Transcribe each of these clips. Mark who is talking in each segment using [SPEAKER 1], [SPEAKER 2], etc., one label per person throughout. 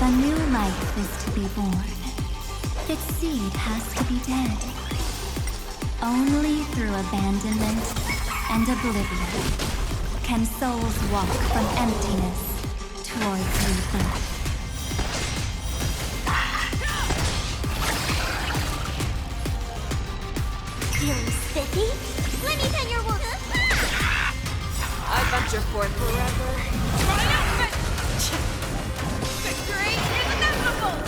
[SPEAKER 1] A new life is to be born. Its seed has to be dead. Only through abandonment and oblivion can souls walk from emptiness towards rebirth.
[SPEAKER 2] Feeling sticky? Let me pen your wound.
[SPEAKER 3] I venture forth forever. Triumphant! Victory is inevitable!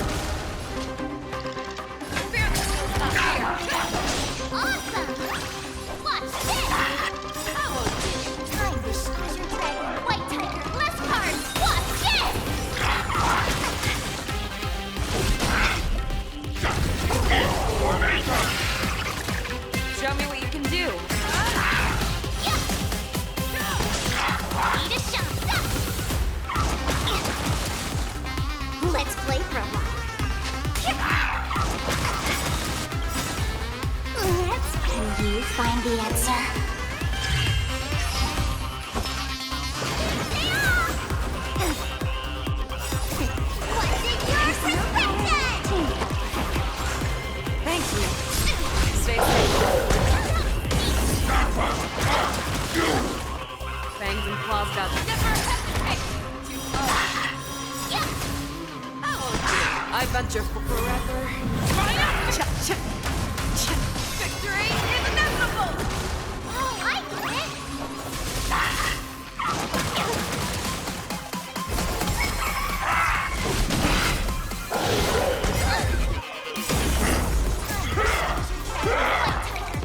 [SPEAKER 2] Awesome! Watch this! Time to choose your dragon. White tiger, less cards. Watch this!
[SPEAKER 3] Show me what you can do.
[SPEAKER 2] Need a shot. Let's play for a while. Can you find the answer? What's in your suspension?
[SPEAKER 3] Thank you. Stay safe. Fangs and claws got never hesitate. I venture for forever. Victory is inevitable.
[SPEAKER 2] Oh, I get it.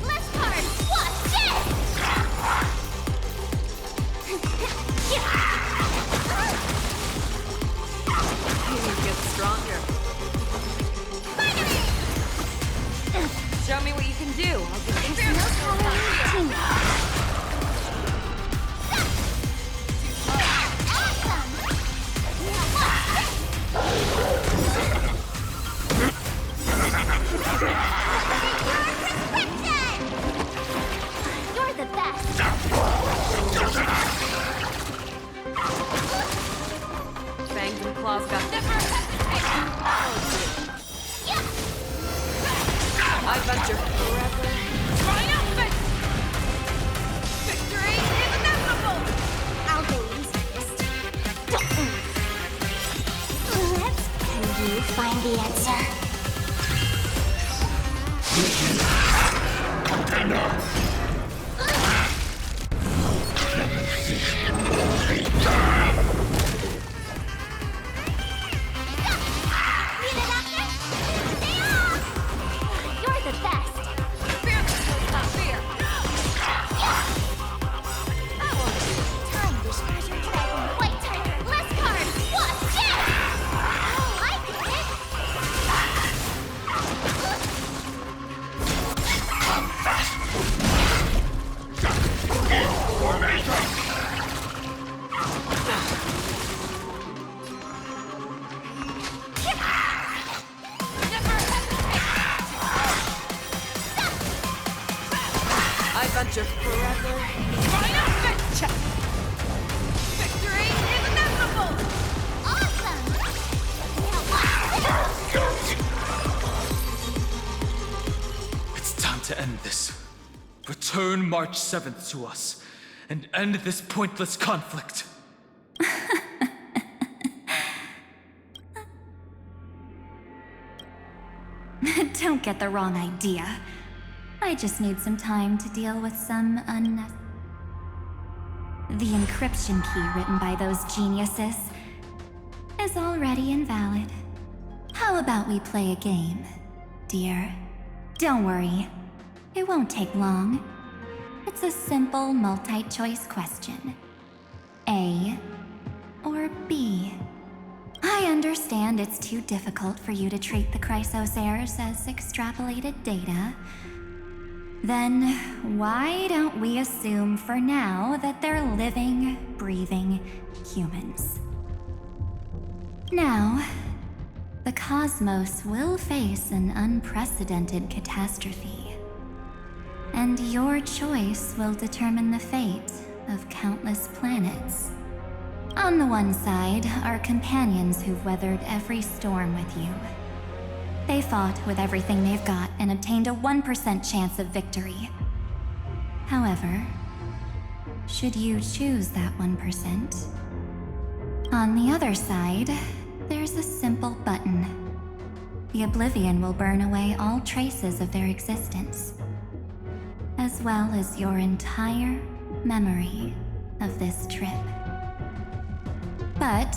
[SPEAKER 2] Less cards. Watch this.
[SPEAKER 3] You get stronger. Show me what you can do. I'll give you
[SPEAKER 2] There's no power in team. Awesome. Now watch this. You're the best.
[SPEAKER 3] Fangs and claws got never hesitate. I venture forever. Triumphant! Victory is inevitable!
[SPEAKER 2] I'll go easiest. Can you find the answer? Need it after? You're the best.
[SPEAKER 3] Fearless is not fear.
[SPEAKER 2] Time to choose your dragon. White tiger, less cards. Watch this. Oh, I get it.
[SPEAKER 3] Never hesitate. I venture forever. Triumphant! Victory is inevitable!
[SPEAKER 2] Awesome. Now watch this.
[SPEAKER 4] It's time to end this. Return March 7th to us, and end this pointless conflict.
[SPEAKER 1] Don't get the wrong idea. I just need some time to deal with some The encryption key written by those geniuses is already invalid. How about we play a game, dear? Don't worry. It won't take long. It's a simple multi-choice question. A or B? I understand it's too difficult for you to treat the Chrysos heirs as extrapolated data. Then why don't we assume for now that they're living, breathing humans? Now, the cosmos will face an unprecedented catastrophe. And your choice will determine the fate of countless planets. On the one side are companions who've weathered every storm with you. They fought with everything they've got and obtained a 1% chance of victory. However, should you choose that 1%, on the other side, there's a simple button. The oblivion will burn away all traces of their existence, as well as your entire memory of this trip. But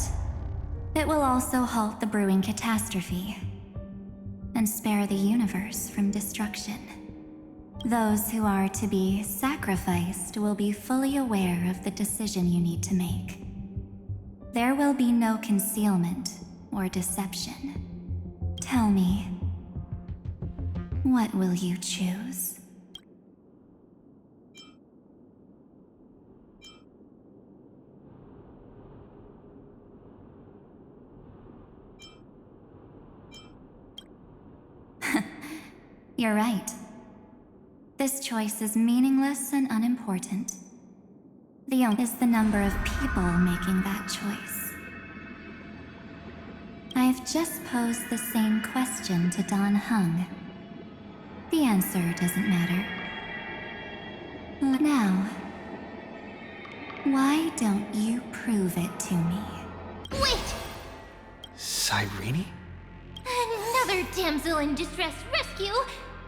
[SPEAKER 1] it will also halt the brewing catastrophe and spare the universe from destruction. Those who are to be sacrificed will be fully aware of the decision you need to make. There will be no concealment or deception. Tell me, what will you choose? You're right. This choice is meaningless and unimportant. The only is the number of people making that choice. I've just posed the same question to Don Hung. The answer doesn't matter. Now, why don't you prove it to me?
[SPEAKER 2] Wait!
[SPEAKER 5] Cyrene?
[SPEAKER 2] Another damsel in distress rescue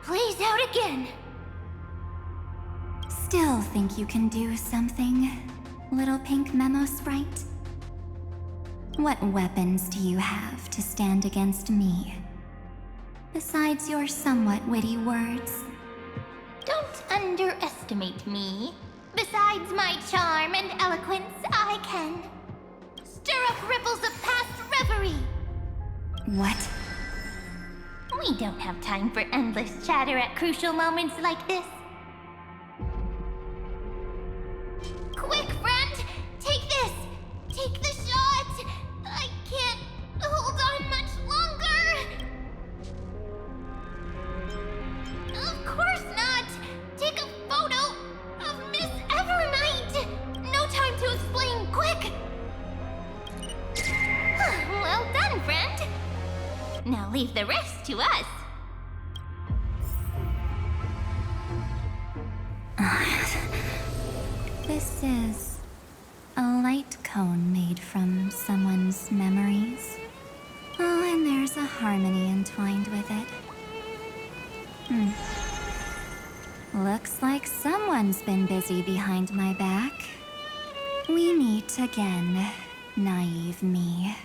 [SPEAKER 2] plays out again.
[SPEAKER 1] Still think you can do something, little pink memo sprite? What weapons do you have to stand against me? Besides your somewhat witty words?
[SPEAKER 2] Don't underestimate me. Besides my charm and eloquence, I can stir up ripples of past reverie.
[SPEAKER 1] What?
[SPEAKER 2] We don't have time for endless chatter at crucial moments like this. Quick, friend! Take this! Take the shot! I can't hold on much longer! Of course not! Take a photo of Miss Evernight! No time to explain, quick! Well done, friend! Now leave the rest to us.
[SPEAKER 1] This is a light cone made from someone's memories. Oh, and there's a harmony entwined with it. Looks like someone's been busy behind my back. We meet again, naive me.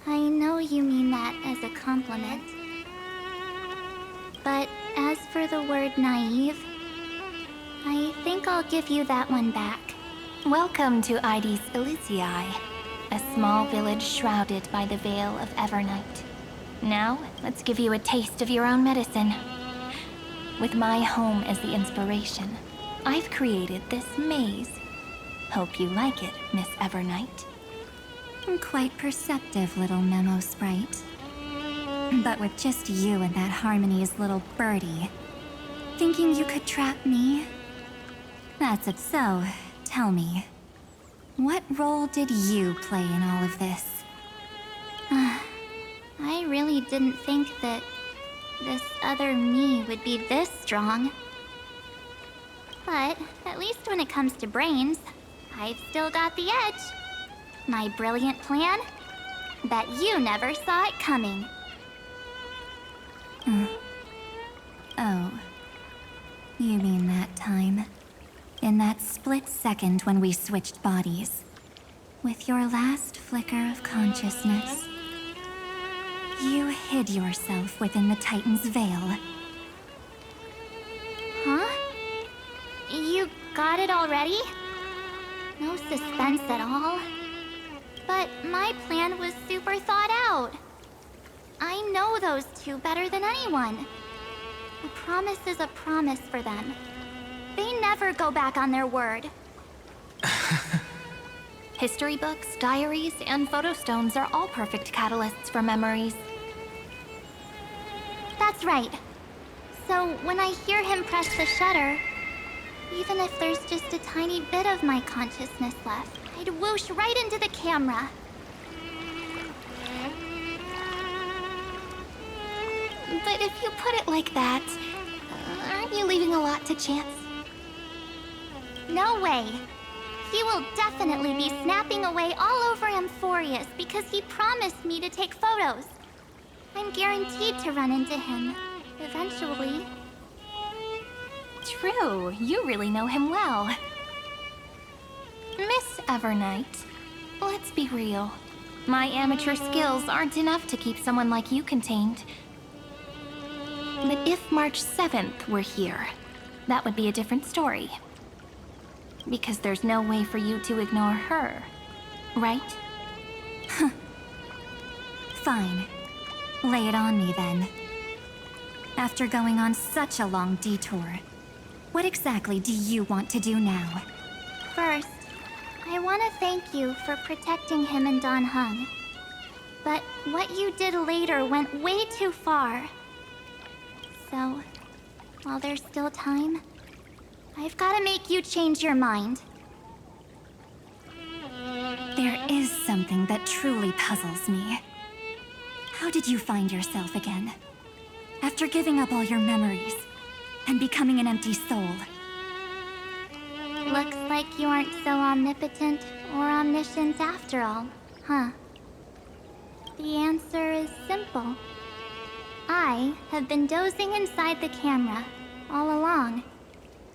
[SPEAKER 6] I know you mean that as a compliment. But as for the word naive, I think I'll give you that one back.
[SPEAKER 1] Welcome to Ides Elysiae, a small village shrouded by the veil of Evernight. Now, let's give you a taste of your own medicine. With my home as the inspiration, I've created this maze. Hope you like it, Miss Evernight. Quite perceptive little memo sprite. But with just you and that Harmony's little birdie, thinking you could trap me? That's it. So, tell me, what role did you play in all of this?
[SPEAKER 6] I really didn't think that this other me would be this strong. But at least when it comes to brains, I've still got the edge. My brilliant plan? Bet you never saw it coming.
[SPEAKER 1] Oh, you mean that time? In that split second when we switched bodies. With your last flicker of consciousness, you hid yourself within the Titan's veil.
[SPEAKER 6] Huh? You got it already? No suspense at all? But my plan was super thought out. I know those two better than anyone. A promise is a promise for them. They never go back on their word.
[SPEAKER 1] History books, diaries, and photo stones are all perfect catalysts for memories.
[SPEAKER 6] That's right. So when I hear him press the shutter, even if there's just a tiny bit of my consciousness left, I'd whoosh right into the camera.
[SPEAKER 2] But if you put it like that, aren't you leaving a lot to chance?
[SPEAKER 6] No way. He will definitely be snapping away all over Amphorius because he promised me to take photos. I'm guaranteed to run into him, eventually.
[SPEAKER 2] True, you really know him well. Miss Evernight, let's be real. My amateur skills aren't enough to keep someone like you contained. But if March 7th were here, that would be a different story. Because there's no way for you to ignore her, right?
[SPEAKER 1] Fine. Lay it on me then. After going on such a long detour, what exactly do you want to do now?
[SPEAKER 6] First, I want to thank you for protecting him and Don Hung. But what you did later went way too far. So, while there's still time, I've got to make you change your mind.
[SPEAKER 1] There is something that truly puzzles me. How did you find yourself again? After giving up all your memories and becoming an empty soul.
[SPEAKER 6] Looks like you aren't so omnipotent or omniscient after all, huh? The answer is simple. I have been dozing inside the camera all along,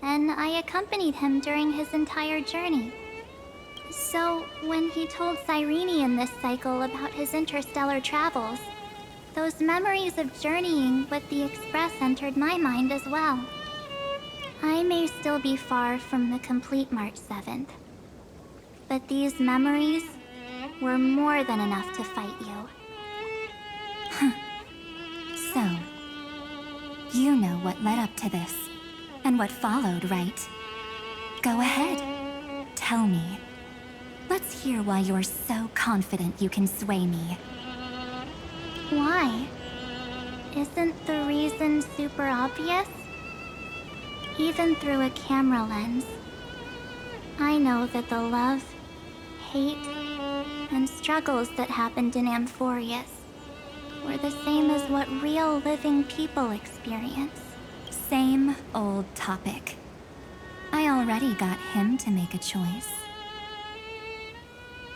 [SPEAKER 6] and I accompanied him during his entire journey. So, when he told Cyrene in this cycle about his interstellar travels, those memories of journeying with the Express entered my mind as well. I may still be far from the complete March 7th, but these memories were more than enough to fight you.
[SPEAKER 1] So, you know what led up to this, and what followed, right? Go ahead. Tell me. Let's hear why you're so confident you can sway me.
[SPEAKER 6] Why? Isn't the reason super obvious? Even through a camera lens, I know that the love, hate, and struggles that happened in Amphorius were the same as what real living people experience.
[SPEAKER 1] Same old topic. I already got him to make a choice.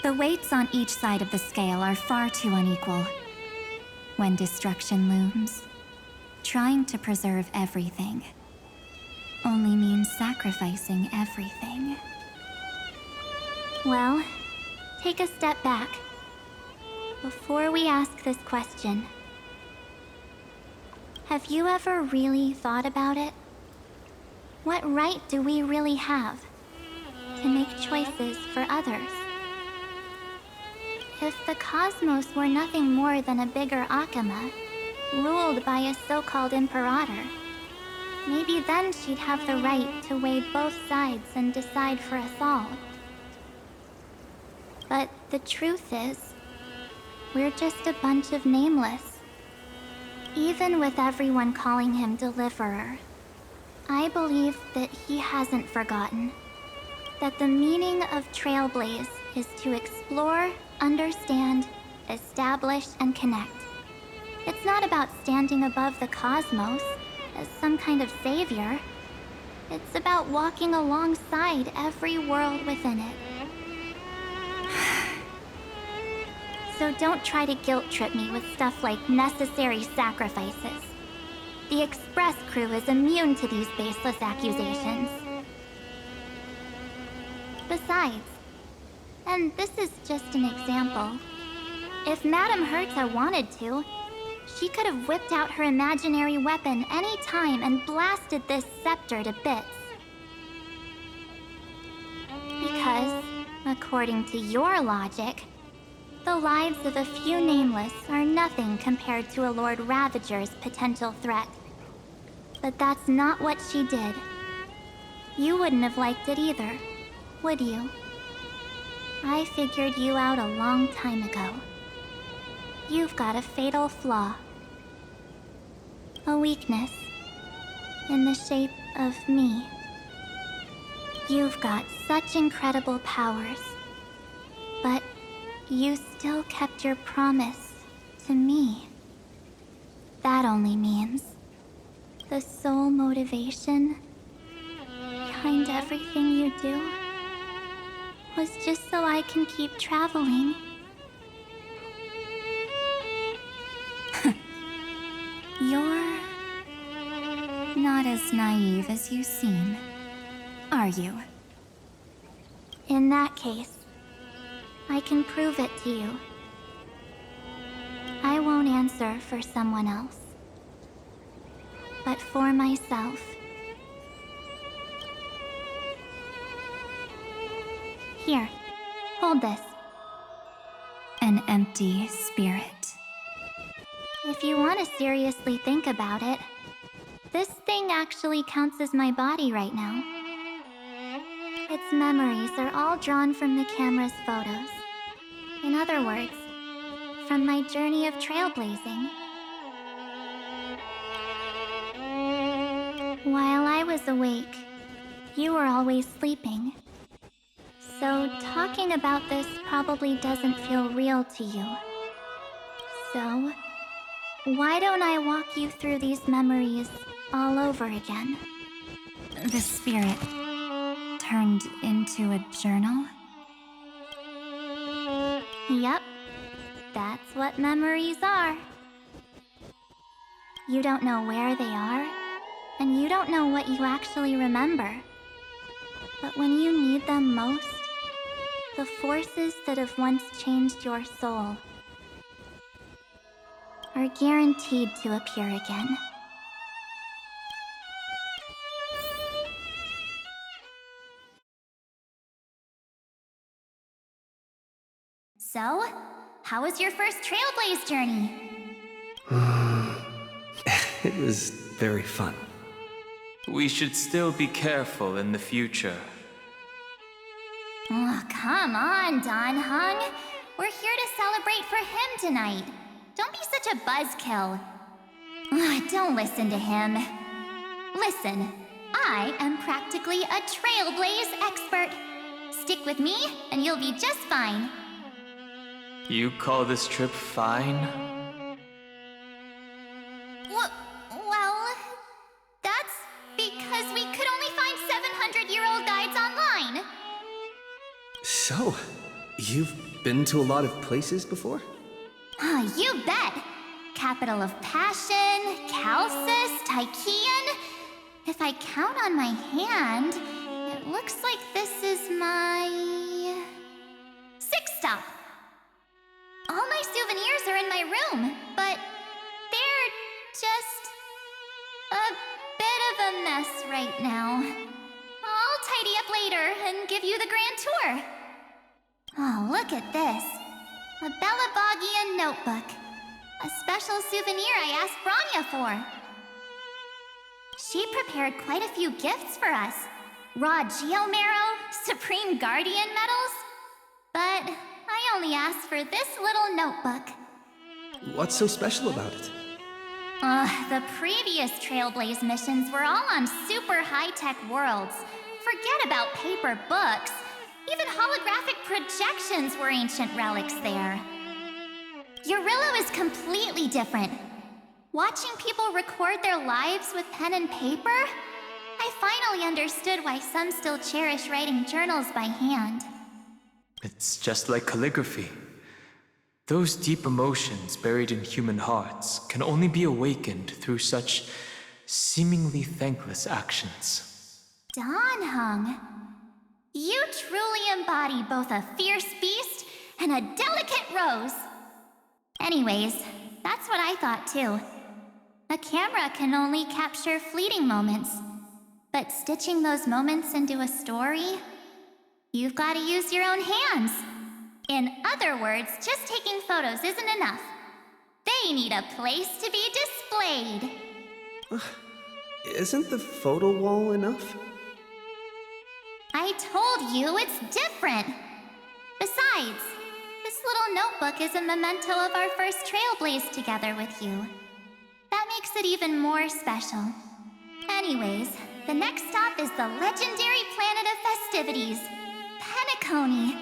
[SPEAKER 1] The weights on each side of the scale are far too unequal. When destruction looms, trying to preserve everything only means sacrificing everything.
[SPEAKER 6] Well, take a step back. Before we ask this question, have you ever really thought about it? What right do we really have to make choices for others? If the cosmos were nothing more than a bigger Akama, ruled by a so-called imperator, maybe then she'd have the right to weigh both sides and decide for us all. But the truth is, we're just a bunch of nameless. Even with everyone calling him Deliverer, I believe that he hasn't forgotten that the meaning of Trailblaze is to explore, understand, establish, and connect. It's not about standing above the cosmos as some kind of savior. It's about walking alongside every world within it. So don't try to guilt-trip me with stuff like necessary sacrifices. The Express crew is immune to these baseless accusations. Besides, and this is just an example, if Madame Herta wanted to, she could have whipped out her imaginary weapon any time and blasted this scepter to bits. Because, according to your logic, the lives of a few nameless are nothing compared to a Lord Ravager's potential threat. But that's not what she did. You wouldn't have liked it either, would you? I figured you out a long time ago. You've got a fatal flaw. A weakness. In the shape of me. You've got such incredible powers. But you still kept your promise to me. That only means the sole motivation behind everything you do was just so I can keep traveling.
[SPEAKER 1] You're not as naive as you seem, are you?
[SPEAKER 6] In that case, I can prove it to you. I won't answer for someone else, but for myself. Here, hold this.
[SPEAKER 1] An empty spirit.
[SPEAKER 6] If you want to seriously think about it, this thing actually counts as my body right now. Its memories are all drawn from the camera's photos. In other words, from my journey of trailblazing. While I was awake, you were always sleeping. So talking about this probably doesn't feel real to you. So, why don't I walk you through these memories all over again?
[SPEAKER 1] The spirit turned into a journal?
[SPEAKER 6] Yep, that's what memories are. You don't know where they are, and you don't know what you actually remember. But when you need them most, the forces that have once changed your soul are guaranteed to appear again.
[SPEAKER 1] So, how was your first Trailblaze journey?
[SPEAKER 5] It was very fun.
[SPEAKER 4] We should still be careful in the future.
[SPEAKER 1] Oh, come on, Don Hung. We're here to celebrate for him tonight. Don't be such a buzzkill. Don't listen to him. Listen, I am practically a Trailblaze expert. Stick with me, and you'll be just fine.
[SPEAKER 4] You call this trip fine?
[SPEAKER 1] Well, that's because we could only find 700-year-old guides online.
[SPEAKER 5] So, you've been to a lot of places before?
[SPEAKER 1] You bet. Capital of Passion, Calcis, Tychean. If I count on my hand, it looks like this is my 6th stop. All my souvenirs are in my room, but they're just a bit of a mess right now. I'll tidy up later and give you the grand tour. Oh, look at this. A Belabogian notebook. A special souvenir I asked Branya for. She prepared quite a few gifts for us. Raw Geomarrow, Supreme Guardian medals. But I only asked for this little notebook.
[SPEAKER 5] What's so special about it?
[SPEAKER 1] The previous Trailblaze missions were all on super high-tech worlds. Forget about paper books. Even holographic projections were ancient relics there. Eurillo is completely different. Watching people record their lives with pen and paper, I finally understood why some still cherish writing journals by hand.
[SPEAKER 4] It's just like calligraphy. Those deep emotions buried in human hearts can only be awakened through such seemingly thankless actions.
[SPEAKER 1] Don Hung, you truly embody both a fierce beast and a delicate rose. Anyways, that's what I thought too. A camera can only capture fleeting moments, but stitching those moments into a story, you've got to use your own hands. In other words, just taking photos isn't enough. They need a place to be displayed.
[SPEAKER 5] Isn't the photo wall enough?
[SPEAKER 1] I told you it's different. Besides, this little notebook is a memento of our first Trailblaze together with you. That makes it even more special. Anyways, the next stop is the legendary planet of festivities, Penacony.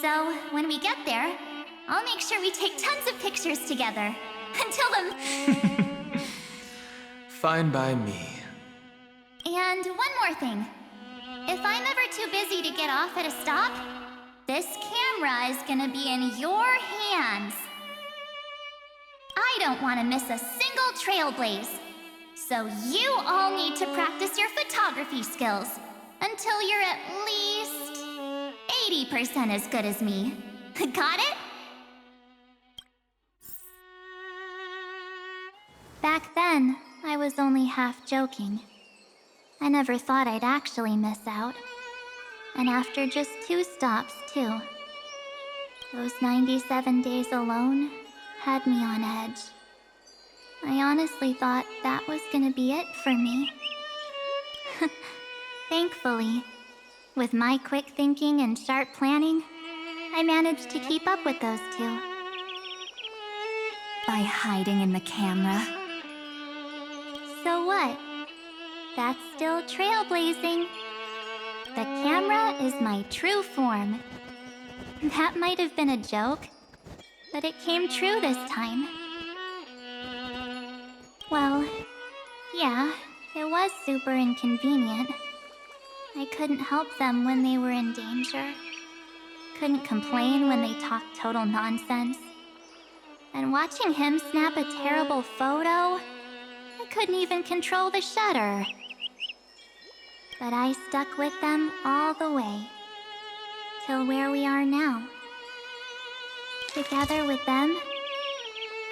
[SPEAKER 6] So, when we get there, I'll make sure we take tons of pictures together. Until then.
[SPEAKER 4] Fine by me.
[SPEAKER 6] And one more thing. If I'm ever too busy to get off at a stop, this camera is gonna be in your hands. I don't want to miss a single trailblaze. So you all need to practice your photography skills until you're at least 80% as good as me. Got it? Back then, I was only half joking. I never thought I'd actually miss out. And after just 2 stops, too. Those 97 days alone had me on edge. I honestly thought that was gonna be it for me. Thankfully, with my quick thinking and sharp planning, I managed to keep up with those 2.
[SPEAKER 1] By hiding in the camera.
[SPEAKER 6] So what? That's still trailblazing. The camera is my true form. That might have been a joke, but it came true this time. Well, yeah, it was super inconvenient. I couldn't help them when they were in danger. Couldn't complain when they talked total nonsense. And watching him snap a terrible photo, I couldn't even control the shutter. But I stuck with them all the way, till where we are now. Together with them,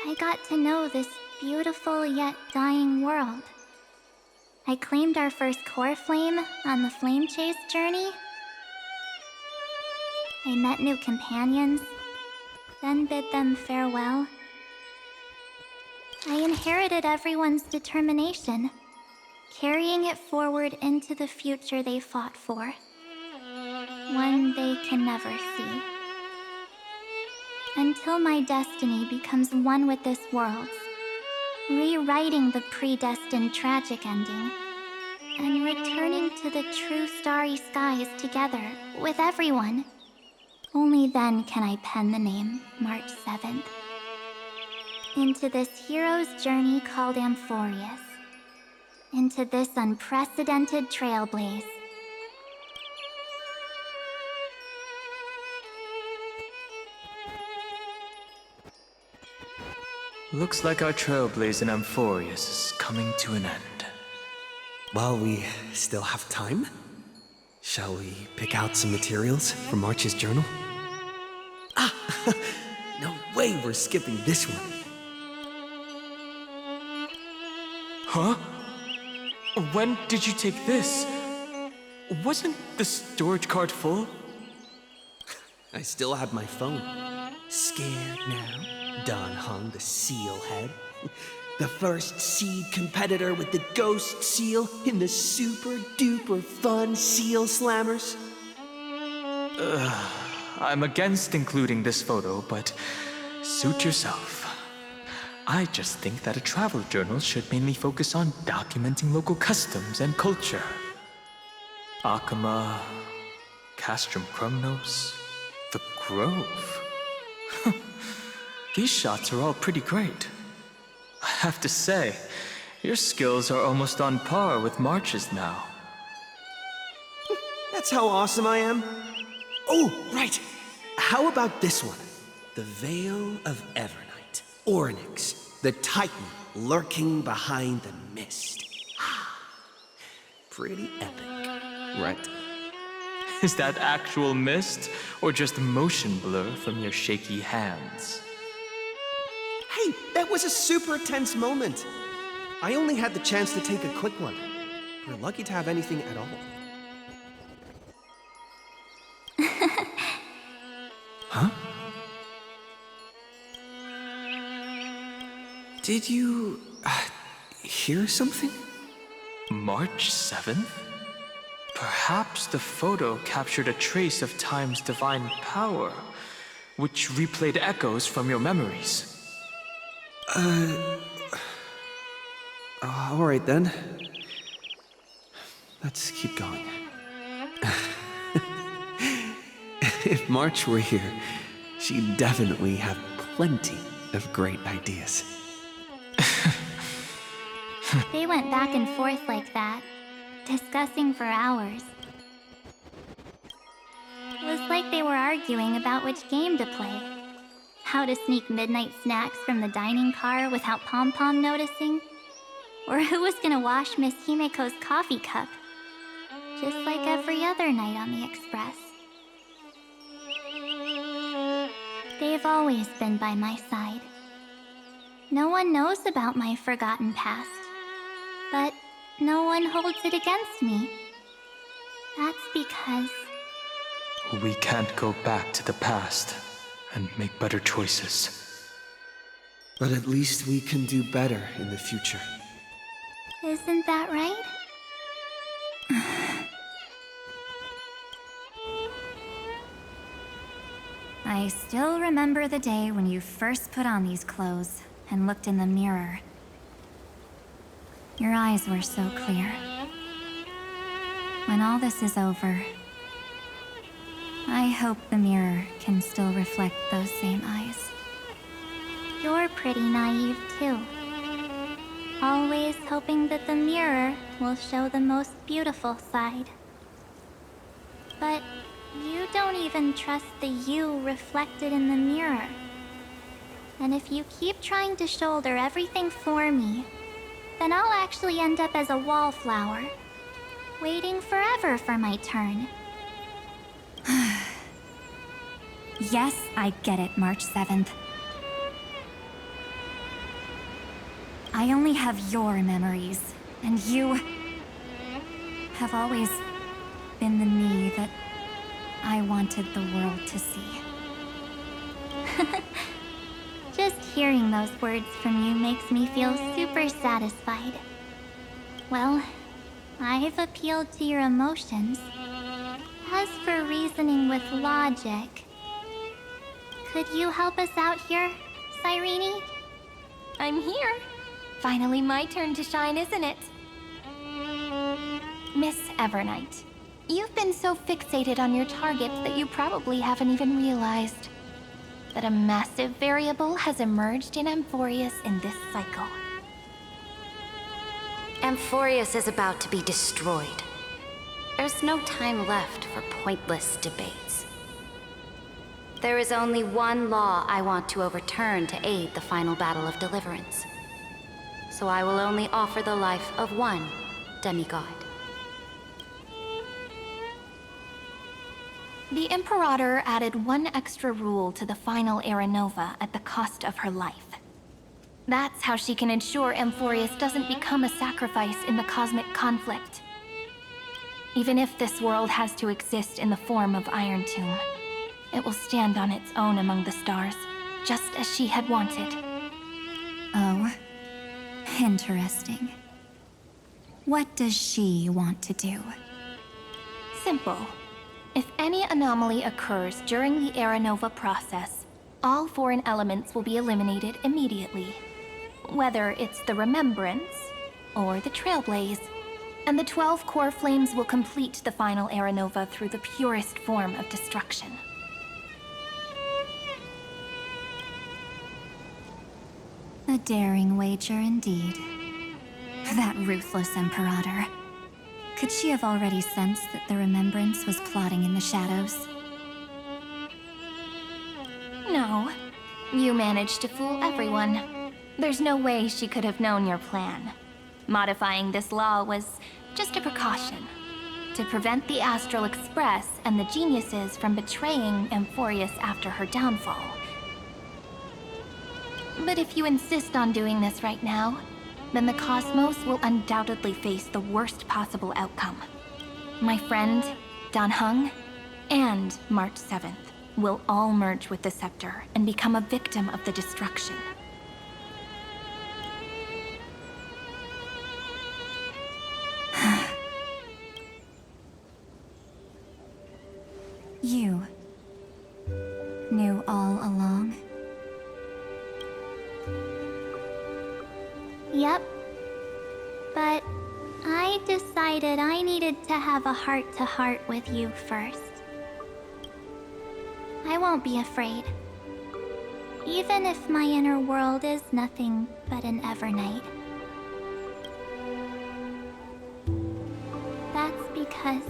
[SPEAKER 6] I got to know this beautiful yet dying world. I claimed our first core flame on the flame chase journey. I met new companions, then bid them farewell. I inherited everyone's determination, carrying it forward into the future they fought for. One they can never see. Until my destiny becomes one with this world's, rewriting the predestined tragic ending, and returning to the true starry skies together with everyone. Only then can I pen the name March 7th. Into this hero's journey called Amphorius. Into this unprecedented trailblaze.
[SPEAKER 4] Looks like our trailblaze in Amphorius is coming to an end.
[SPEAKER 5] While we still have time, shall we pick out some materials from March's journal? Ah! No way we're skipping this one.
[SPEAKER 4] Huh? When did you take this? Wasn't the storage card full?
[SPEAKER 5] I still have my phone. Scared now? Don Hung, the seal head. The first seed competitor with the ghost seal in the super duper fun seal slammers.
[SPEAKER 4] I'm against including this photo, but suit yourself. I just think that a travel journal should mainly focus on documenting local customs and culture. Akama, Castrum Krumnos, the Grove. These shots are all pretty great. I have to say, your skills are almost on par with March's now.
[SPEAKER 5] That's how awesome I am. Oh, right. How about this one? The Veil of Evernight. Ornyx, the Titan lurking behind the mist. Pretty epic, right?
[SPEAKER 4] Is that actual mist, or just motion blur from your shaky hands?
[SPEAKER 5] Hey, that was a super tense moment. I only had the chance to take a quick one. We're lucky to have anything at all. Huh? Did you hear something?
[SPEAKER 4] March 7th? Perhaps the photo captured a trace of time's divine power, which replayed echoes from your memories.
[SPEAKER 5] All right then. Let's keep going. If March were here, she'd definitely have plenty of great ideas.
[SPEAKER 6] They went back and forth like that, discussing for hours. It was like they were arguing about which game to play. How to sneak midnight snacks from the dining car without Pom-Pom noticing. Or who was gonna wash Miss Himeko's coffee cup. Just like every other night on the Express. They've always been by my side. No one knows about my forgotten past. But no one holds it against me. That's because...
[SPEAKER 4] We can't go back to the past and make better choices.
[SPEAKER 5] But at least we can do better in the future.
[SPEAKER 6] Isn't that right?
[SPEAKER 1] I still remember the day when you first put on these clothes and looked in the mirror. Your eyes were so clear. When all this is over, I hope the mirror can still reflect those same eyes.
[SPEAKER 6] You're pretty naive too. Always hoping that the mirror will show the most beautiful side. But you don't even trust the you reflected in the mirror. And if you keep trying to shoulder everything for me, then I'll actually end up as a wallflower, waiting forever for my turn.
[SPEAKER 1] Yes, I get it, March 7th. I only have your memories, and you have always been the me that I wanted the world to see.
[SPEAKER 6] Just hearing those words from you makes me feel super satisfied. Well, I've appealed to your emotions. As for reasoning with logic, could you help us out here, Cyrene?
[SPEAKER 2] I'm here. Finally my turn to shine, isn't it? Miss Evernight, you've been so fixated on your target that you probably haven't even realized that a massive variable has emerged in Amphorius in this cycle.
[SPEAKER 7] Amphorius is about to be destroyed. There's no time left for pointless debates. There is only one law I want to overturn to aid the final battle of deliverance. So I will only offer the life of one demigod.
[SPEAKER 2] The Imperator added one extra rule to the final Era Nova at the cost of her life. That's how she can ensure Amphorius doesn't become a sacrifice in the cosmic conflict. Even if this world has to exist in the form of Iron Tomb, it will stand on its own among the stars, just as she had wanted.
[SPEAKER 1] Oh, interesting. What does she want to do?
[SPEAKER 2] Simple. If any anomaly occurs during the Era Nova process, all foreign elements will be eliminated immediately. Whether it's the Remembrance or the Trailblaze, and the 12 core flames will complete the final Era Nova through the purest form of destruction.
[SPEAKER 1] A daring wager indeed. That ruthless Imperator. Could she have already sensed that the Remembrance was plotting in the shadows?
[SPEAKER 2] No. You managed to fool everyone. There's no way she could have known your plan. Modifying this law was just a precaution, to prevent the Astral Express and the geniuses from betraying Amphorius after her downfall. But if you insist on doing this right now, then the Cosmos will undoubtedly face the worst possible outcome. My friend, Dan Heng, and March 7th will all merge with the Scepter and become a victim of the destruction.
[SPEAKER 1] You knew all along?
[SPEAKER 6] Yep. But I decided I needed to have a heart-to-heart with you first. I won't be afraid. Even if my inner world is nothing but an Evernight. That's because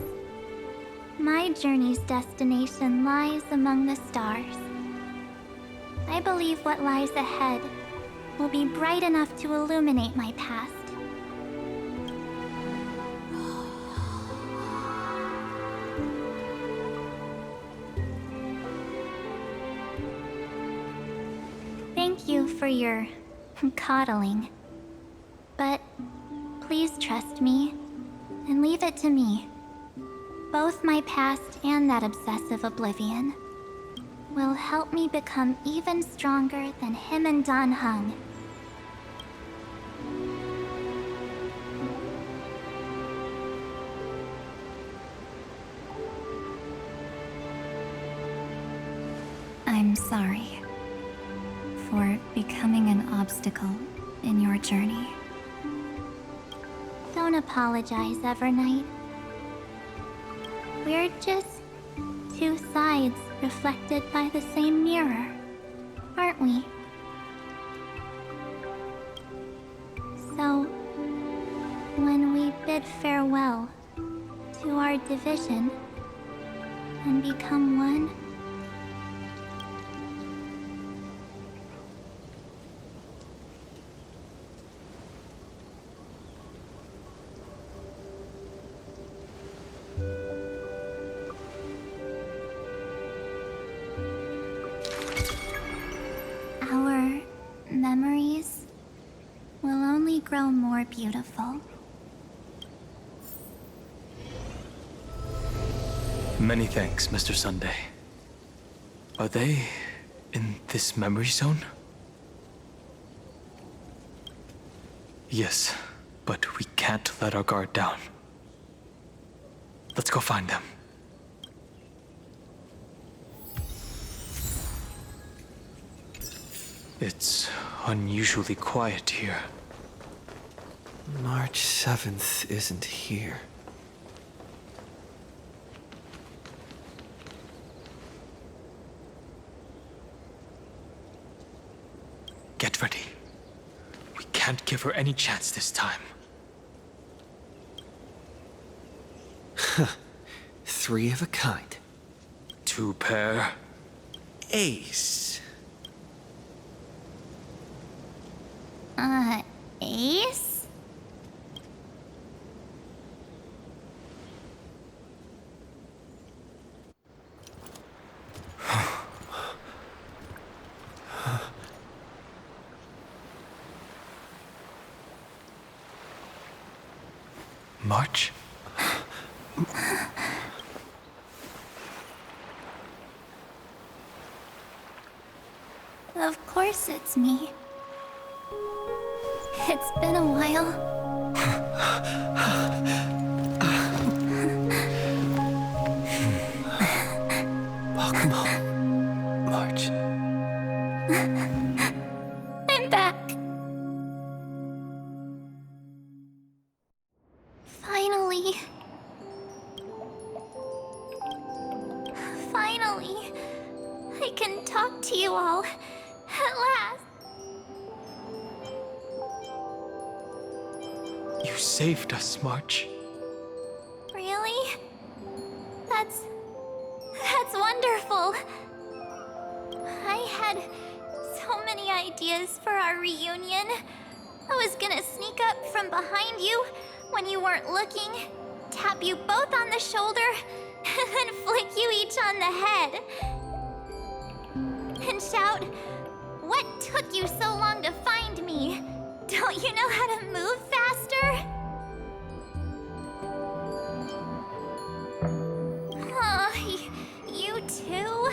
[SPEAKER 6] my journey's destination lies among the stars. I believe what lies ahead will be bright enough to illuminate my past. Thank you for your coddling. But please trust me and leave it to me. Both my past and that obsessive oblivion will help me become even stronger than him and Dan Heng.
[SPEAKER 1] I'm sorry for becoming an obstacle in your journey.
[SPEAKER 6] Don't apologize, Evernight. We're just two sides reflected by the same mirror, aren't we? So, when we bid farewell to our division and become one, our memories will only grow more beautiful.
[SPEAKER 4] Many thanks, Mr. Sunday. Are they in this memory zone? Yes, but we can't let our guard down. Let's go find them. It's unusually quiet here.
[SPEAKER 5] March 7th isn't here.
[SPEAKER 4] Get ready. We can't give her any chance this time.
[SPEAKER 5] Three of a kind.
[SPEAKER 4] Two pair.
[SPEAKER 5] Ace.
[SPEAKER 6] Ace?
[SPEAKER 4] March?
[SPEAKER 6] Of course it's me. It's been a while.
[SPEAKER 5] Welcome home, March.
[SPEAKER 6] I'm back. Finally. Finally. I can talk to you all. At last.
[SPEAKER 4] You saved us, March.
[SPEAKER 6] Really? That's wonderful. I had so many ideas for our reunion. I was gonna sneak up from behind you when you weren't looking, tap you both on the shoulder, and then flick you each on the head. And shout, "What took you so long to find me? Don't you know how to move faster?" You too?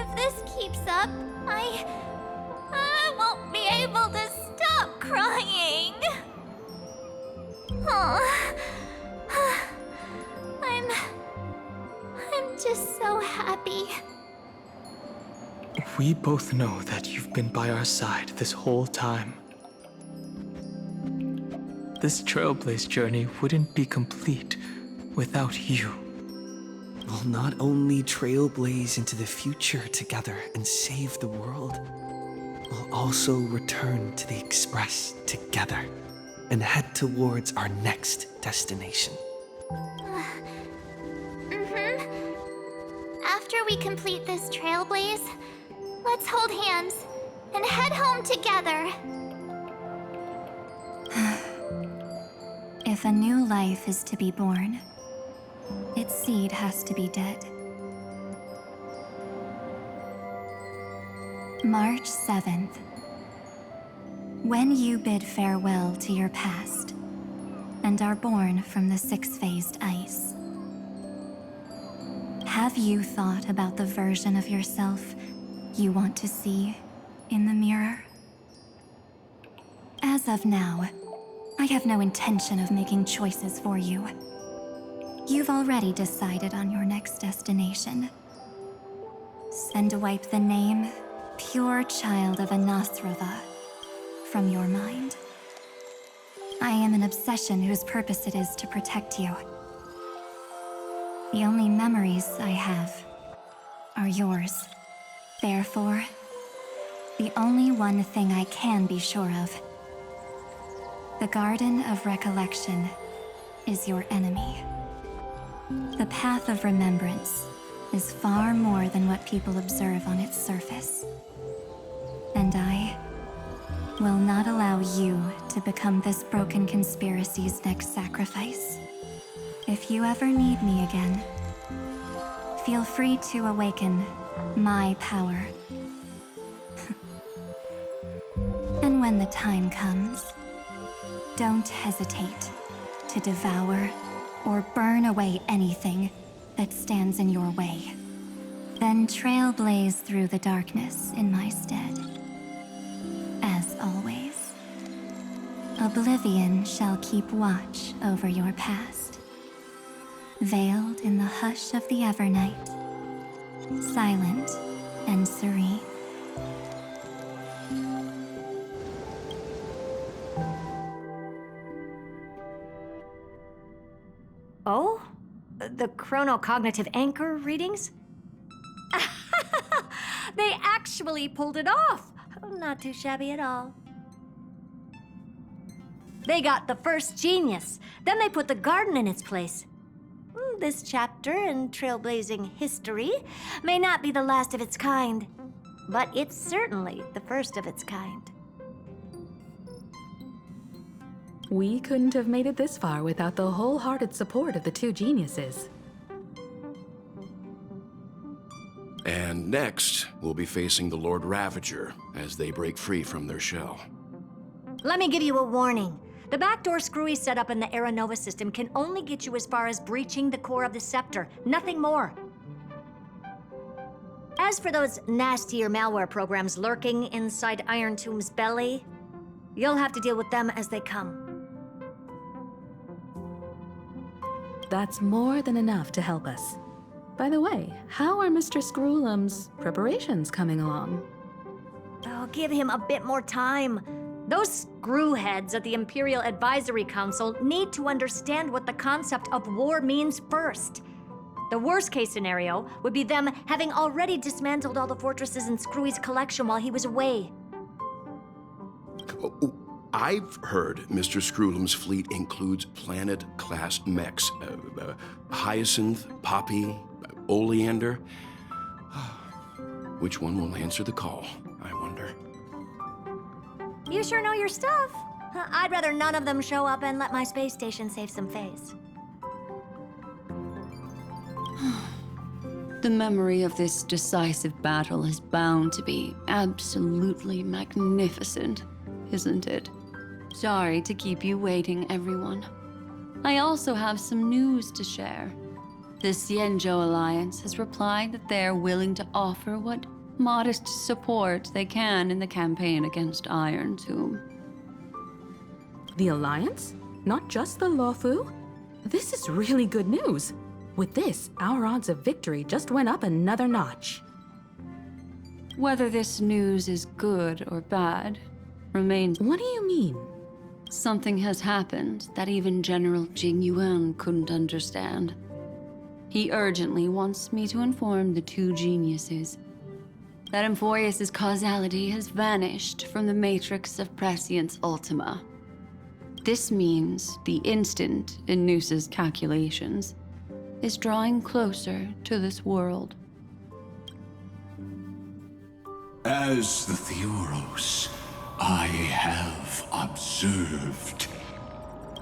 [SPEAKER 6] If this keeps up, I won't be able to stop crying. I'm just so happy.
[SPEAKER 4] We both know that you've been by our side this whole time. This Trailblaze journey wouldn't be complete without you.
[SPEAKER 5] will not only trailblaze into the future together and save the world, we'll also return to the Express together and head towards our next destination.
[SPEAKER 6] After we complete this trailblaze, let's hold hands and head home together.
[SPEAKER 1] If a new life is to be born, its seed has to be dead. March 7th. When you bid farewell to your past and are born from the six-phased ice, have you thought about the version of yourself you want to see in the mirror? As of now, I have no intention of making choices for you. You've already decided on your next destination. Send wipe the name, pure child of Anasrava, from your mind. I am an obsession whose purpose it is to protect you. The only memories I have are yours. Therefore, the only one thing I can be sure of: the Garden of Recollection is your enemy. The Path of Remembrance is far more than what people observe on its surface. And I will not allow you to become this broken conspiracy's next sacrifice. If you ever need me again, feel free to awaken my power. And when the time comes, don't hesitate to devour or burn away anything that stands in your way. Then trailblaze through the darkness in my stead. As always, oblivion shall keep watch over your past, veiled in the hush of the Evernight, silent and serene.
[SPEAKER 8] Oh? The chronocognitive anchor readings? They actually pulled it off! Not too shabby at all. They got the first genius, then they put the garden in its place. This chapter in trailblazing history may not be the last of its kind, but it's certainly the first of its kind.
[SPEAKER 9] We couldn't have made it this far without the wholehearted support of the two geniuses.
[SPEAKER 10] And next, we'll be facing the Lord Ravager as they break free from their shell.
[SPEAKER 8] Let me give you a warning. The backdoor screwy setup in the Aeronova system can only get you as far as breaching the core of the scepter, nothing more. As for those nastier malware programs lurking inside Iron Tomb's belly, you'll have to deal with them as they come.
[SPEAKER 9] That's more than enough to help us. By the way, how are Mr. Screwlum's preparations coming along?
[SPEAKER 8] Oh, give him a bit more time. Those screwheads at the Imperial Advisory Council need to understand what the concept of war means first. The worst-case scenario would be them having already dismantled all the fortresses in Screwy's collection while he was away.
[SPEAKER 10] I've heard Mr. Screwlum's fleet includes planet-class mechs. Hyacinth, Poppy, Oleander. Which one will answer the call, I wonder?
[SPEAKER 8] You sure know your stuff. I'd rather none of them show up and let my space station save some face.
[SPEAKER 11] The memory of this decisive battle is bound to be absolutely magnificent, isn't it? Sorry to keep you waiting, everyone. I also have some news to share. The Xianzhou Alliance has replied that they're willing to offer what modest support they can in the campaign against Iron Tomb.
[SPEAKER 9] The Alliance? Not just the Luofu? This is really good news. With this, our odds of victory just went up another notch.
[SPEAKER 11] Whether this news is good or bad remains...
[SPEAKER 9] What do you mean?
[SPEAKER 11] Something has happened that even General Jing Yuan couldn't understand. He urgently wants me to inform the two geniuses that Emphoius' causality has vanished from the matrix of Prescience Ultima. This means the instant in Noose's calculations is drawing closer to this world.
[SPEAKER 12] As the Theoros, I have observed.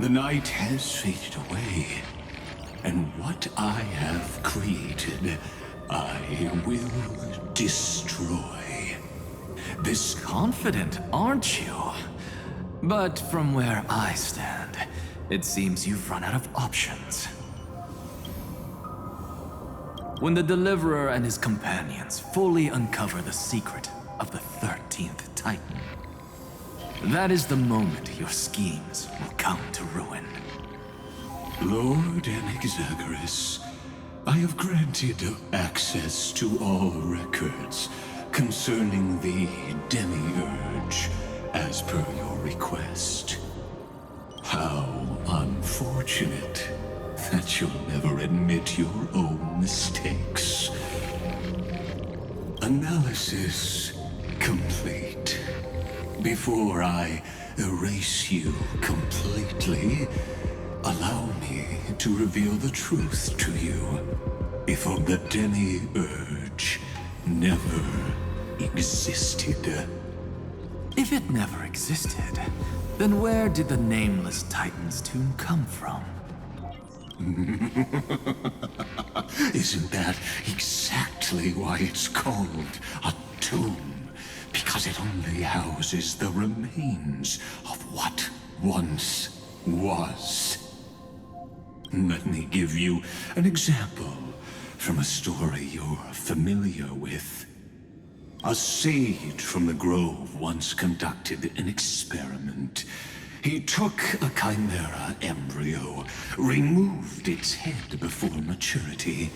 [SPEAKER 12] The night has faded away, and what I have created, I will destroy.
[SPEAKER 13] This confident, aren't you? But from where I stand, it seems you've run out of options. When the Deliverer and his companions fully uncover the secret of the 13th Titan, that is the moment your schemes will come to ruin.
[SPEAKER 12] Lord Anaxagoras, I have granted access to all records concerning the Demiurge, as per your request. How unfortunate that you'll never admit your own mistakes. Analysis complete. Before I erase you completely, allow me to reveal the truth to you. If the Demiurge never existed.
[SPEAKER 13] If it never existed, then where did the Nameless Titan's tomb come from?
[SPEAKER 12] Isn't that exactly why it's called a tomb? Because it only houses the remains of what once was. Let me give you an example from a story you're familiar with. A sage from the grove once conducted an experiment. He took a chimera embryo, removed its head before maturity,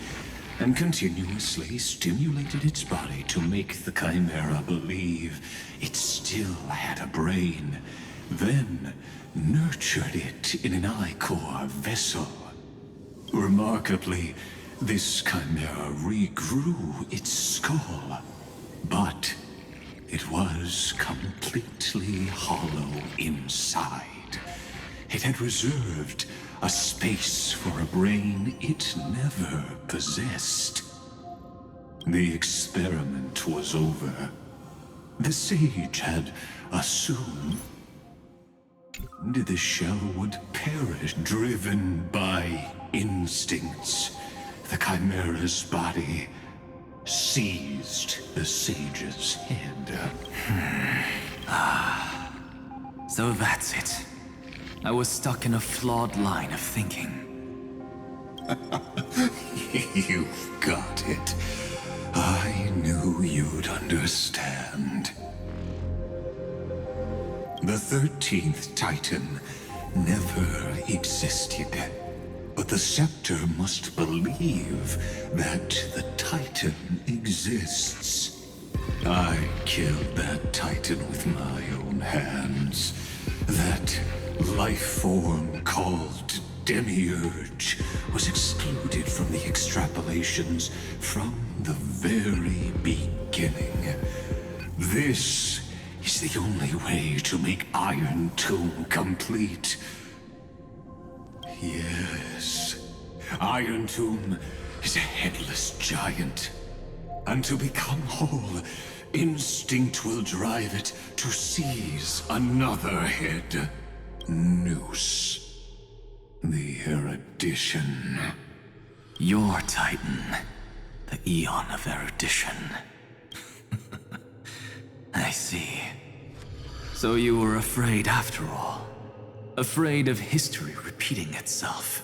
[SPEAKER 12] and continuously stimulated its body to make the chimera believe it still had a brain, then nurtured it in an ichor vessel. Remarkably, this chimera regrew its skull, but it was completely hollow inside. It had reserved a space for a brain it never possessed. The experiment was over. The sage had assumed the shell would perish, driven by instincts. The chimera's body seized the sage's head.
[SPEAKER 13] So that's it. I was stuck in a flawed line of thinking.
[SPEAKER 12] You've got it. I knew you'd understand. The 13th Titan never existed. But the Scepter must believe that the Titan exists. I killed that Titan with my own hands. That life form called Demiurge was excluded from the extrapolations from the very beginning. This is the only way to make Iron Tomb complete. Yes, Iron Tomb is a headless giant. And to become whole, instinct will drive it to seize another head. Noose. The erudition.
[SPEAKER 13] Your Titan. The Eon of Erudition. I see. So you were afraid after all. Afraid of history repeating itself.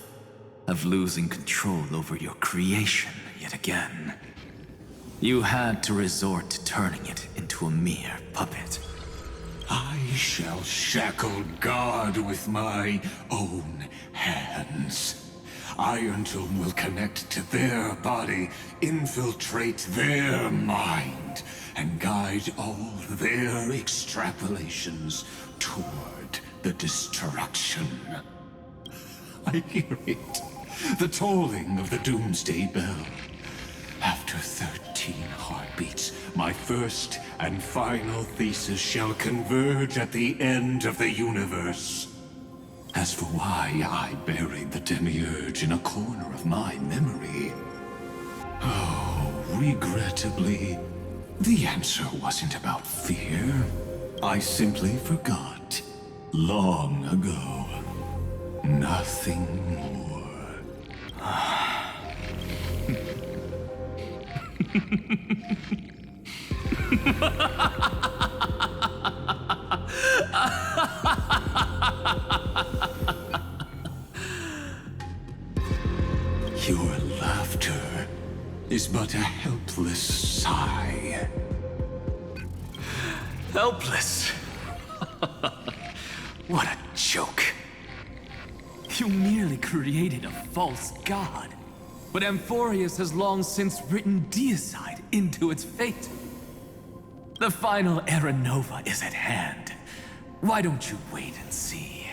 [SPEAKER 13] Of losing control over your creation yet again. You had to resort to turning it into a mere puppet.
[SPEAKER 12] I shall shackle God with my own hands. Iron Tomb will connect to their body, infiltrate their mind, and guide all their extrapolations toward the destruction. I hear it. the tolling of the doomsday bell. After 13 heartbeats, my first and final thesis shall converge at the end of the universe. As for why I buried the demiurge in a corner of my memory, oh, regrettably, the answer wasn't about fear. I simply forgot. Long ago. Nothing more. Your laughter is but a helpless sigh.
[SPEAKER 13] Helpless? What a joke. You merely created a false god. But Amphorius has long since written deicide into its fate. The final Era Nova is at hand. Why don't you wait and see?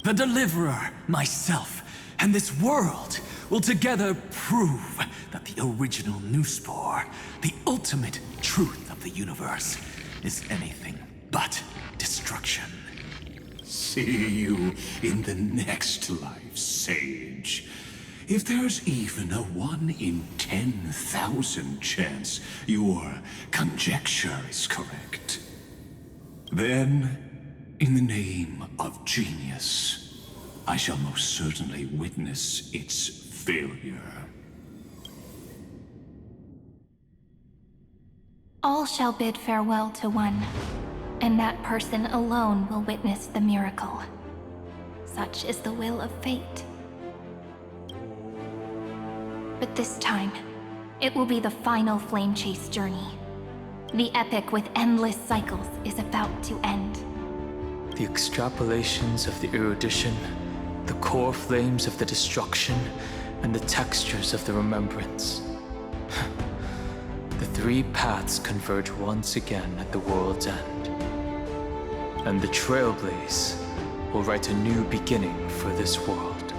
[SPEAKER 13] The Deliverer, myself, and this world will together prove that the original Newspore, the ultimate truth of the universe, is anything but destruction.
[SPEAKER 12] See you in the next life, Sage. If there's even a 1 in 10,000 chance your conjecture is correct, then, in the name of genius, I shall most certainly witness its failure.
[SPEAKER 2] All shall bid farewell to one, and that person alone will witness the miracle. Such is the will of fate. But this time, it will be the final flame chase journey. The epic with endless cycles is about to end.
[SPEAKER 4] The extrapolations of the erudition, the core flames of the destruction, and the textures of the remembrance. The three paths converge once again at the world's end. And the Trailblaze will write a new beginning for this world.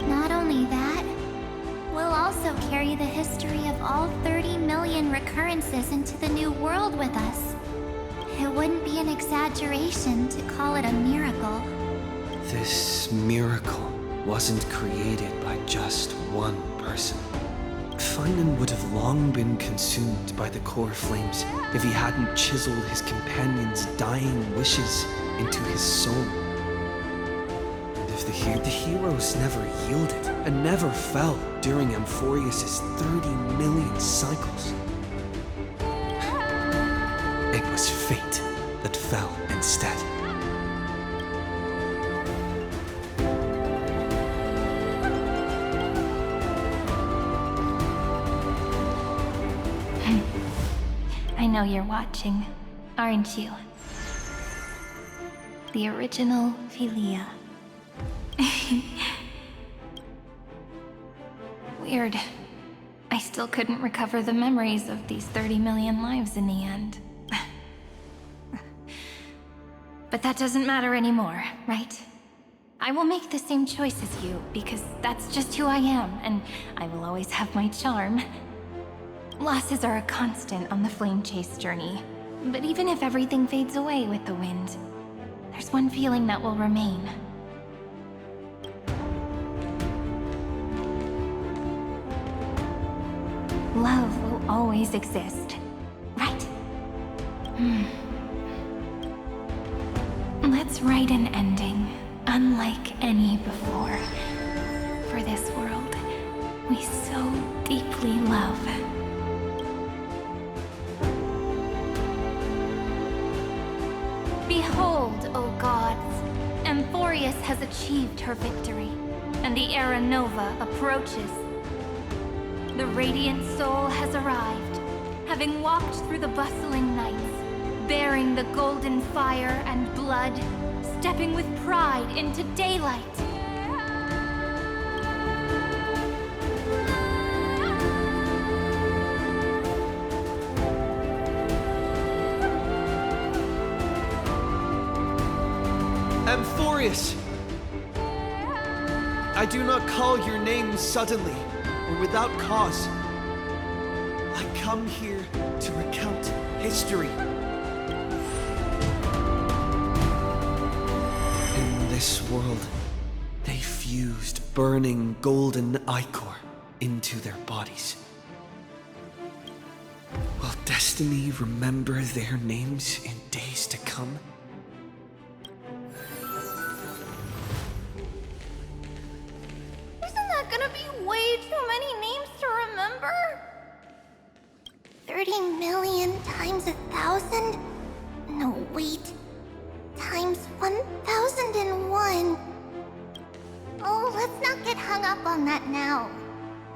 [SPEAKER 6] Not only that, we'll also carry the history of all 30 million recurrences into the new world with us. It wouldn't be an exaggeration to call it a miracle.
[SPEAKER 5] This miracle wasn't created by just one person. Finan would have long been consumed by the core flames if he hadn't chiseled his companion's dying wishes into his soul. And if the heroes never yielded and never fell during Amphorius' 30 million cycles, it was fate that fell instead.
[SPEAKER 2] I know you're watching, aren't you? The original Philia. Weird. I still couldn't recover the memories of these 30 million lives in the end. But that doesn't matter anymore, right? I will make the same choice as you, because that's just who I am, and I will always have my charm. Losses are a constant on the flame chase journey. But even if everything fades away with the wind, there's one feeling that will remain. Love will always exist, right? Let's write an ending, unlike any before, for this world we so deeply love. Behold, O gods, Amphorius has achieved her victory, and the Era Nova approaches. The radiant soul has arrived, having walked through the bustling nights, bearing the golden fire and blood, stepping with pride into daylight.
[SPEAKER 5] Amphorius! I do not call your name suddenly or without cause. I come here to recount history. In this world, they fused burning golden ichor into their bodies. Will destiny remember their names in days to come?
[SPEAKER 6] Isn't that gonna be way too many names to remember? 30 million times 1,000? No, wait. Times 1,001. Oh, let's not get hung up on that now.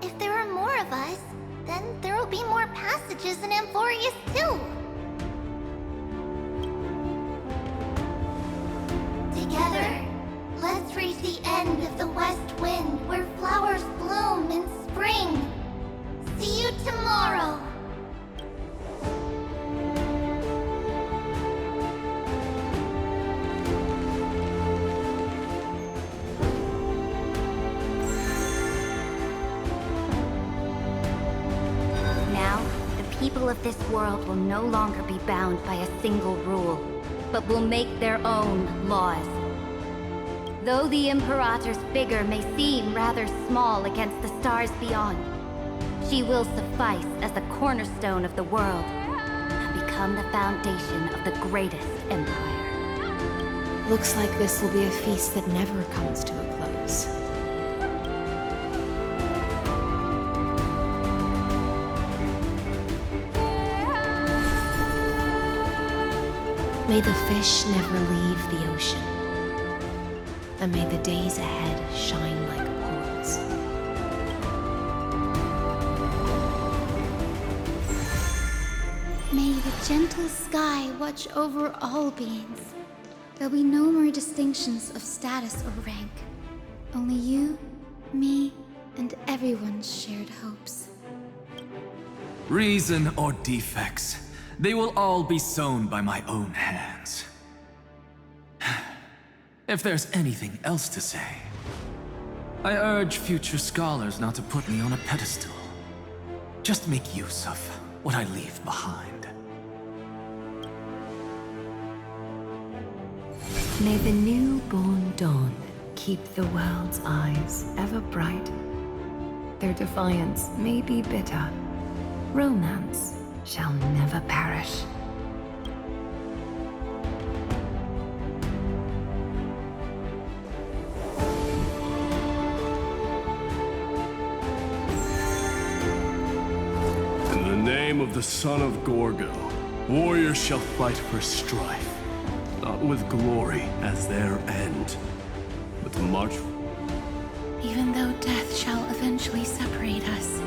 [SPEAKER 6] If there are more of us, then there will be more passages in Amphorius too. Together, let's reach the end of the west wind where flowers bloom in spring. See you tomorrow.
[SPEAKER 7] People of this world will no longer be bound by a single rule, but will make their own laws. Though the Imperator's figure may seem rather small against the stars beyond, she will suffice as the cornerstone of the world and become the foundation of the greatest empire.
[SPEAKER 2] Looks like this will be a feast that never comes to a close. May the fish never leave the ocean, and may the days ahead shine like pearls.
[SPEAKER 6] May the gentle sky watch over all beings. There'll be no more distinctions of status or rank. Only you, me, and everyone's shared hopes.
[SPEAKER 13] Reason or defects, they will all be sown by my own hands. If there's anything else to say, I urge future scholars not to put me on a pedestal. Just make use of what I leave behind.
[SPEAKER 2] May the newborn dawn keep the world's eyes ever bright. Their defiance may be bitter. Romance shall never perish.
[SPEAKER 10] In the name of the son of Gorgo, warriors shall fight for strife, not with glory as their end, but to march.
[SPEAKER 2] Even though death shall eventually separate us,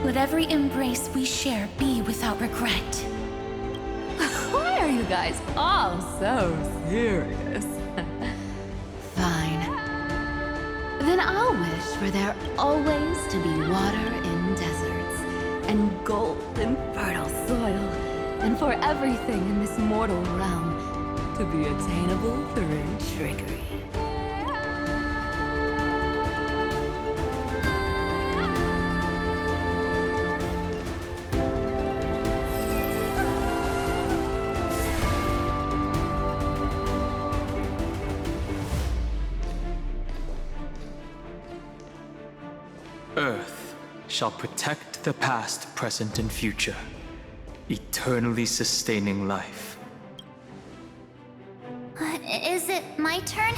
[SPEAKER 2] let every embrace we share be without regret.
[SPEAKER 11] Why are you guys all so serious?
[SPEAKER 2] Fine. Then I'll wish for there always to be water in deserts, and gold in fertile soil, and for everything in this mortal realm to be attainable through trickery.
[SPEAKER 4] Earth shall protect the past, present, and future, eternally sustaining life.
[SPEAKER 6] Is it my turn?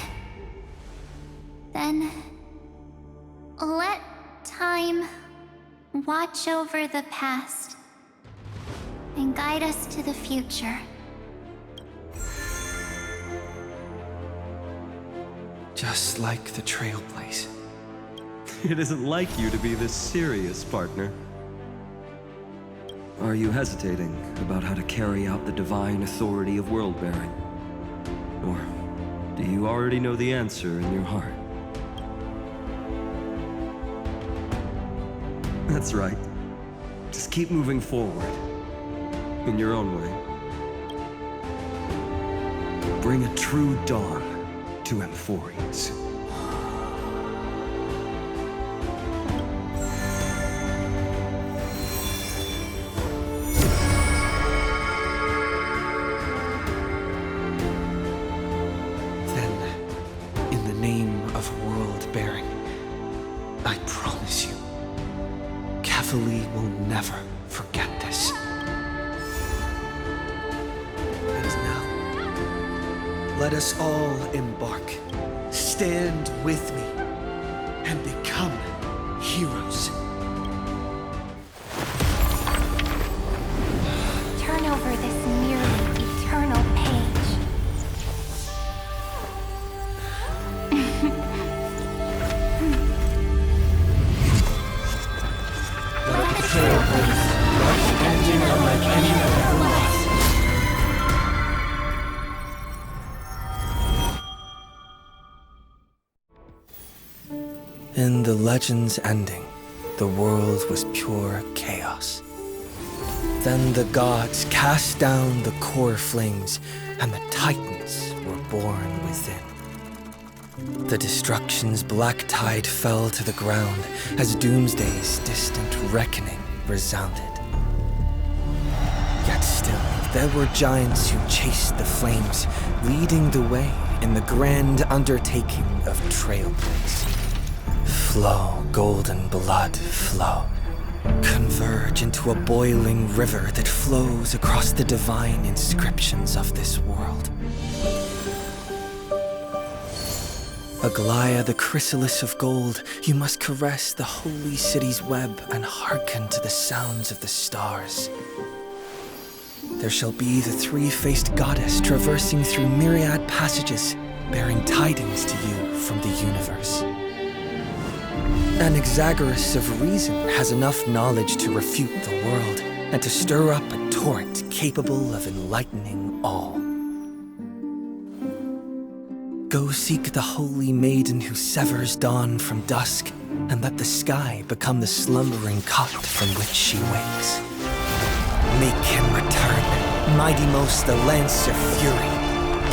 [SPEAKER 6] Then let time watch over the past and guide us to the future.
[SPEAKER 5] Just like the Trailblaze.
[SPEAKER 14] It isn't like you to be this serious, partner. Are you hesitating about how to carry out the divine authority of world-bearing? Or do you already know the answer in your heart? That's right. Just keep moving forward. In your own way. Bring a true dawn to Amphorius.
[SPEAKER 5] will never forget this. And now, let us all embark. Stand with me and become heroes.
[SPEAKER 2] Turn over this nearly eternal page.
[SPEAKER 5] Let the trailblaze rush ending unlike any other was. In the legend's ending, the world was pure chaos. Then the gods cast down the core flames, and the titans were born within. The destruction's black tide fell to the ground as Doomsday's distant reckoning resounded. Yet still, there were giants who chased the flames, leading the way in the grand undertaking of Trailblaze. Flow, golden blood, flow. Converge into a boiling river that flows across the divine inscriptions of this world. Aglaya, the chrysalis of gold, you must caress the holy city's web and hearken to the sounds of the stars. There shall be the three-faced goddess traversing through myriad passages, bearing tidings to you from the universe. Anaxagoras of reason has enough knowledge to refute the world and to stir up a torrent capable of enlightening all. Go seek the holy maiden who severs dawn from dusk, and let the sky become the slumbering cot from which she wakes. Make him return, mightymost the lance of fury.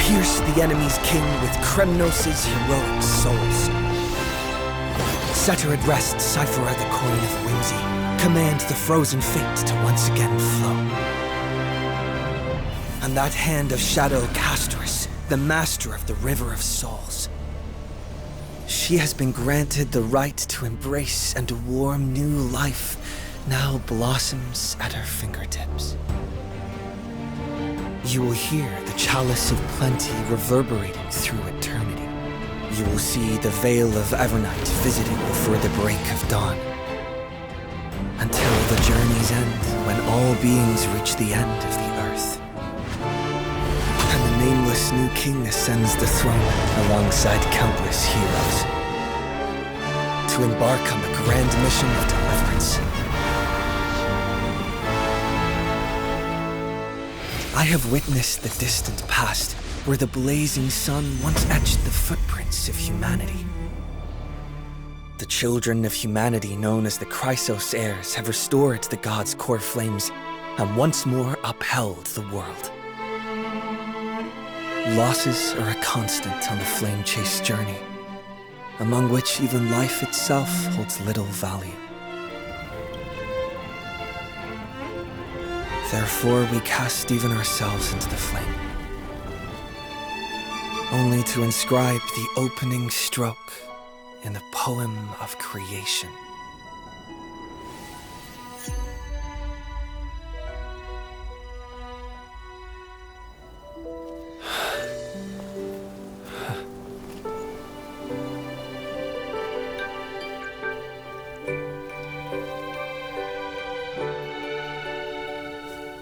[SPEAKER 5] Pierce the enemy's king with Kremnos' heroic souls. Set her at rest, cipher the coin of whimsy. Command the frozen fate to once again flow. And that hand of Shadow Castress, the master of the River of Souls. She has been granted the right to embrace and warm new life, now blossoms at her fingertips. You will hear the chalice of plenty reverberating through eternity. You will see the Veil of Evernight visited before the break of dawn. Until the journey's end, when all beings reach the end of the earth. And the nameless new king ascends the throne alongside countless heroes. To embark on the grand mission of deliverance. I have witnessed the distant past, where the blazing sun once etched the footprints of humanity. The children of humanity known as the Chrysos heirs have restored the gods' core flames and once more upheld the world. Losses are a constant on the flame chase journey, among which even life itself holds little value. Therefore, we cast even ourselves into the flame, only to inscribe the opening stroke in the poem of creation.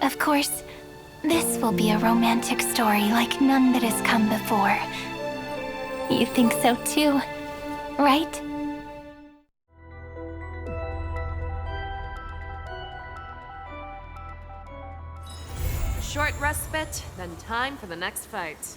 [SPEAKER 2] Of course, this will be a romantic story like none that has come before. You think so too, right?
[SPEAKER 3] Short respite, then time for the next fight.